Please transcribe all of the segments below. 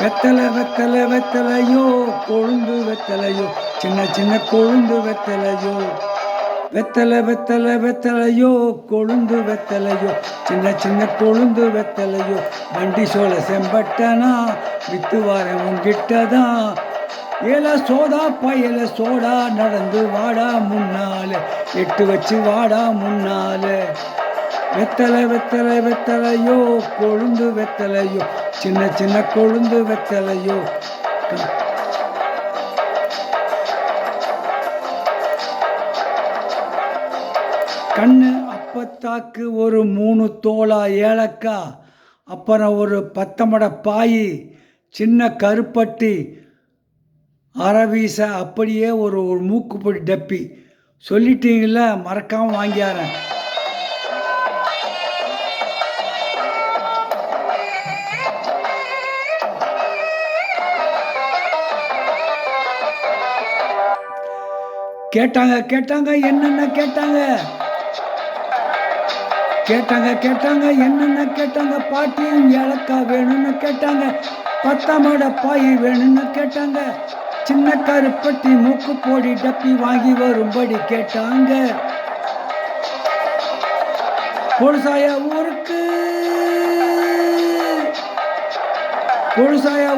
வெத்தலையோ கொழுந்து வெத்தலையோ சின்ன சின்ன கொழுந்து வெத்தலையோ வெத்தலையோ கொழுந்து வெத்தலையோ சின்ன சின்ன கொழுந்து வெத்தலையோ வண்டி சோழ செம்பட்டனா வித்து வாரம் உங்கிட்டதான் ஏல சோடா பயல சோடா நடந்து வாடா முன்னால எட்டு வச்சு வாடா முன்னால வெத்தலையோ கொழுந்து வெத்தலையோ சின்ன சின்ன கொழுந்து வெத்தலையோ கண்ணு அப்பத்தாக்கு ஒரு 3 தோளா ஏலக்காய், அப்புறம் ஒரு 10 மட பாய், சின்ன கருப்பட்டி, அரவீசை, அப்படியே ஒரு மூக்குப்பொடி டப்பி. சொல்லிட்டீங்கள, மறக்காமல் வாங்கியாரேன். கேட்டாங்க என்னென்ன கேட்டாங்க என்னென்ன கேட்டாங்க. பாட்டியும் ஏலக்காய் வேணும்னு கேட்டாங்க, 10 மட பாய் வேணும்னு கேட்டாங்க, சின்ன கருப்பட்டி மூக்கு போடி டப்பி வாங்கி வரும்படி கேட்டாங்க. பொழுசாயா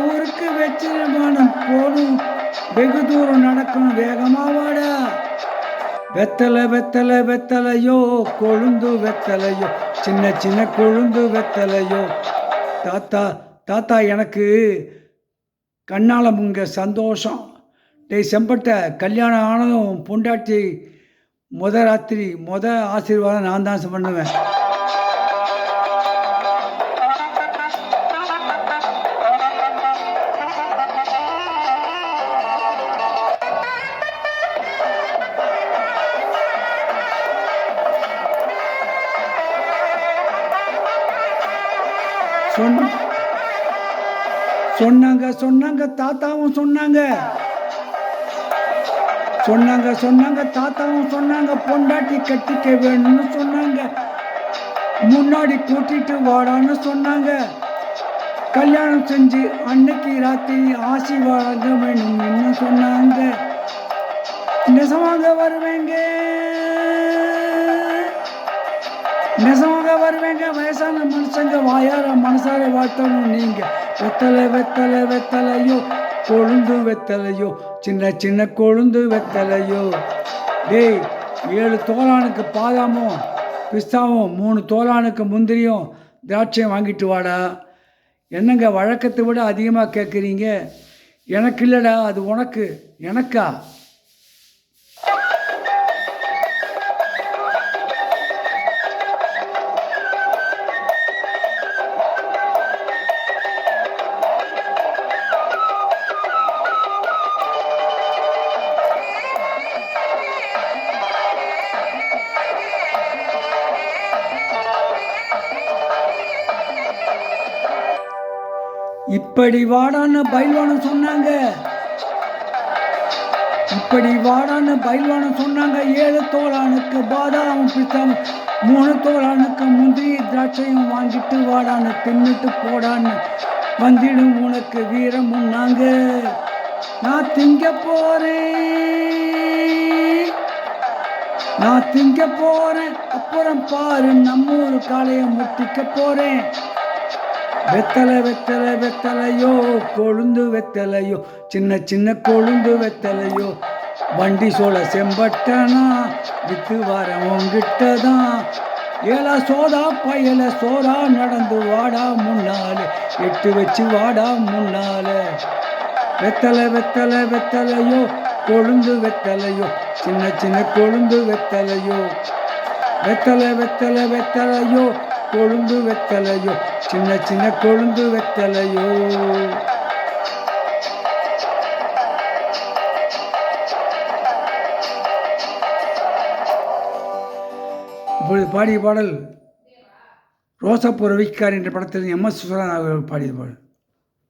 ஊருக்கு வெற்றிமானம் போடும், வெகு தூரம் நடக்கணும், வேகமா வாடா. வெத்தலையோ கொழுந்து வெத்தலையோ சின்ன சின்ன கொழுந்து வெத்தலையோ. தாத்தா எனக்கு கண்ணால முங்க சந்தோஷம். டேய் செம்பட்ட, கல்யாணம் ஆனதும் பொண்டாட்டி ராத்திரி ஆசீர்வாதம் நான் தான் பண்ணுவேன். சொன்னாங்க தாத்தாவும் சொன்னாங்க தாத்தாவும் சொன்னாங்க, பொண்டாட்டி கட்டிக்க வேணும்னு சொன்னாங்க, முன்னாடி கூட்டிட்டு வாடான்னு சொன்னாங்க, கல்யாணம் செஞ்சு அன்னைக்கு ராத்திரி ஆசீர்வாதம் வேணும்னு சொன்னாங்க. நெசமாக வருவேங்க, வயசான மனுஷங்க வாயார மனசார வாழ்த்தணும் நீங்க. வெத்தலையோ கொழுந்து வெத்தலையோ சின்ன சின்ன கொழுந்து வெத்தலையோ. டேய், 7 தோளானுக்கு பாதாமும் பிஸ்தாவும், 3 தோளானுக்கு முந்திரியும் திராட்சையும் வாங்கிட்டு வாடா. என்னங்க வழக்கத்தை விட அதிகமாக கேட்குறீங்க? எனக்கு இல்லைடா, அது உனக்கு. எனக்கா? இப்படி வாடான்னு பைல்வானம் சொன்னாங்க, 7 தோளானுக்கு பாதாம் பிஸ்தாம், 3 தோளானுக்கு முந்திரி திராட்சையும் வாங்கிட்டு வாடான்னு தின்னுட்டு போடான்னு வந்திடும் உனக்கு வீரம் முன்னாங்க. நான் திங்க போறேன், அப்புறம் பாரு நம்மூர் காளைய முட்டிக்க போறேன். வெத்தலையோ கொழுந்து வெத்தலையோ சின்ன சின்ன கொழுந்து வெத்தலையோ, வண்டி சோழ செம்பட்டனா வித்து வரவங்கிட்டதான். ஏலா சோடா பயல சோடா நடந்து வாடா முன்னால எட்டு வச்சு வாடா முன்னால. வெத்தலையோ கொழுந்து வெத்தலையோ சின்ன சின்ன கொழுந்து வெத்தலையோ. வெத்தலையோ கொழுந்து வெத்தலையோ சின்ன சின்ன கொழுந்து வெத்தலையோ. இப்பொழுது பாடிய பாடல் ரோசாப்பூ ரவிக்கார் என்ற படத்தில் MS சுசலா அவர்கள் பாடிய பாடல்.